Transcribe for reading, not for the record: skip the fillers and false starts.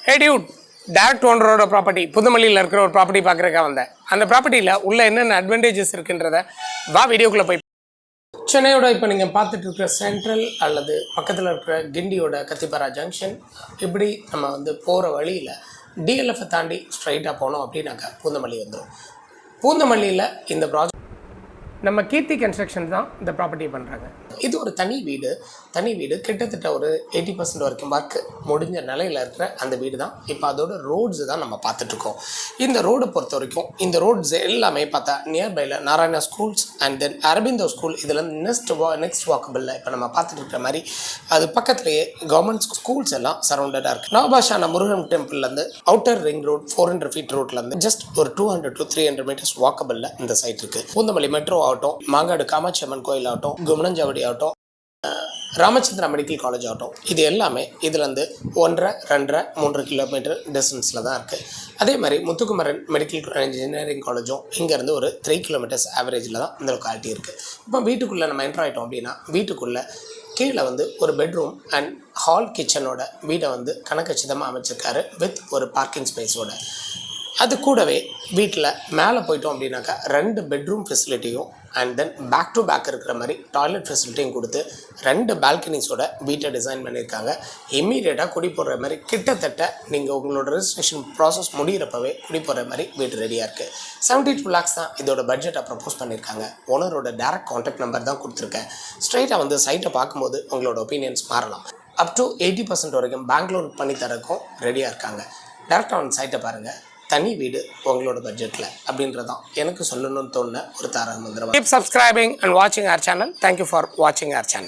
Hey dude, direct ஓனரோட property புதுமல்லியில் இருக்கிற ஒரு ப்ராப்பர்ட்டி பார்க்குறதுக்காக வந்தேன். அந்த ப்ராப்பர்ட்டியில் உள்ள என்னென்ன அட்வான்டேஜஸ் இருக்குன்றத வீடியோக்குள்ளே போய் சென்னையோட இப்போ நீங்கள் பார்த்துட்டு இருக்கிற சென்ட்ரல் அல்லது பக்கத்தில் இருக்கிற கிண்டியோட கத்திப்பாரா ஜங்ஷன் இப்படி நம்ம வந்து போகிற வழியில் டிஎல்எஃப்பை தாண்டி ஸ்ட்ரைட்டாக போனோம் அப்படின்னாக்கா பூந்தமல்லி வந்துடும். பூந்தமல்லியில் இந்த ப்ராஜெக்ட் நம்ம கீர்த்தி கன்ஸ்ட்ரக்ஷன் தான் இந்த ப்ராப்பர்ட்டியை பண்ணுறாங்க. இது ஒரு தனி வீடு கிட்டத்தட்ட ஒரு 80% வரைக்கும் ஒர்க் முடிஞ்ச நிலையில் இருக்கிற அந்த வீடு தான். இப்போ அதோட ரோட்ஸு தான் நம்ம பார்த்துட்ருக்கோம். இந்த ரோடை பொறுத்த வரைக்கும் இந்த ரோட்ஸ் எல்லாமே பார்த்தா நியர்பையில் Narayana schools and then Aurobindo school இதில் நெக்ஸ்ட் வாக்கபிளில் இப்போ நம்ம பார்த்துட்டு இருக்கிற மாதிரி அது பக்கத்துலேயே கவர்மெண்ட் ஸ்கூல்ஸ் எல்லாம் சரௌண்டடாக இருக்குது. நவபாஷான முருகன் டெம்பிள்லேருந்து அவுட்டர் ரிங் ரோட் 400 feet ரோட்லேருந்து ஜஸ்ட் ஒரு 200 to 300 meters வாக்கபிளில் இந்த சைட் இருக்குது. பூந்தமல்லி மெட்ரோ ஆகட்டும், மாங்காடு காமாட்சி அம்மன் கோயில் ஆகட்டும், குமணஞ்சாவடி ஆகட்டும், ராமச்சந்திரா மெடிக்கல் காலேஜ் ஆகட்டும், இது எல்லாமே இதுலேருந்து 1.5, 2.5, 3 கிலோமீட்டர் டிஸ்டன்ஸில் தான் இருக்குது. அதே மாதிரி முத்துக்குமரன் மெடிக்கல் இன்ஜினியரிங் காலேஜும் இங்கேருந்து ஒரு 3 kilometers ஆவரேஜில் தான் இந்த லொக்காலிட்டி இருக்குது. இப்போ வீட்டுக்குள்ளே நம்ம என்ட்ரு ஆகிட்டோம் அப்படின்னா வீட்டுக்குள்ளே கீழே வந்து ஒரு பெட்ரூம் அண்ட் ஹால் கிச்சனோட வீடை வந்து கணக்கச்சிதமாக அமைச்சிருக்காரு வித் ஒரு பார்க்கிங் ஸ்பேஸோட. அது கூடவே வீட்டில் மேலே போயிட்டோம் அப்படின்னாக்கா 2 பெட்ரூம் ஃபெசிலிட்டியும் and then back to back இருக்கிற மாதிரி டாய்லெட் ஃபெசிலிட்டியும் கொடுத்து 2 பால்கனிஸோட வீட்டை டிசைன் பண்ணியிருக்காங்க. இம்மீடியட்டாக குடி போடுற மாதிரி கிட்டத்தட்ட நீங்கள் உங்களோட ரெஜிஸ்ட்ரேஷன் ப்ராசஸ் முடிகிறப்பவே குடி போடுற மாதிரி வீட்டு ரெடியாக இருக்குது. 72 lakhs தான் இதோட பட்ஜெட்டை ப்ரப்போஸ் பண்ணியிருக்காங்க. ஓனரோட டேரக்ட் கான்டாக்ட் நம்பர் தான் கொடுத்துருக்கேன். ஸ்ட்ரைட்டாக வந்து சைட்டை பார்க்கும்போது உங்களோட ஒப்பீனியன்ஸ் மாறலாம். அப் டு 80% வரைக்கும் பேங்க் லோன் பண்ணி தரக்கும் ரெடியாக இருக்காங்க. டேரக்டாக வந்து சைட்டை பாருங்கள். தனி வீடு உங்களோட பட்ஜெட்டில் அப்படின்றதான் எனக்கு சொல்லணும்னு தோணுன ஒரு தாரக மந்திரம். Keep subscribing and watching our channel. Thank you for watching our channel.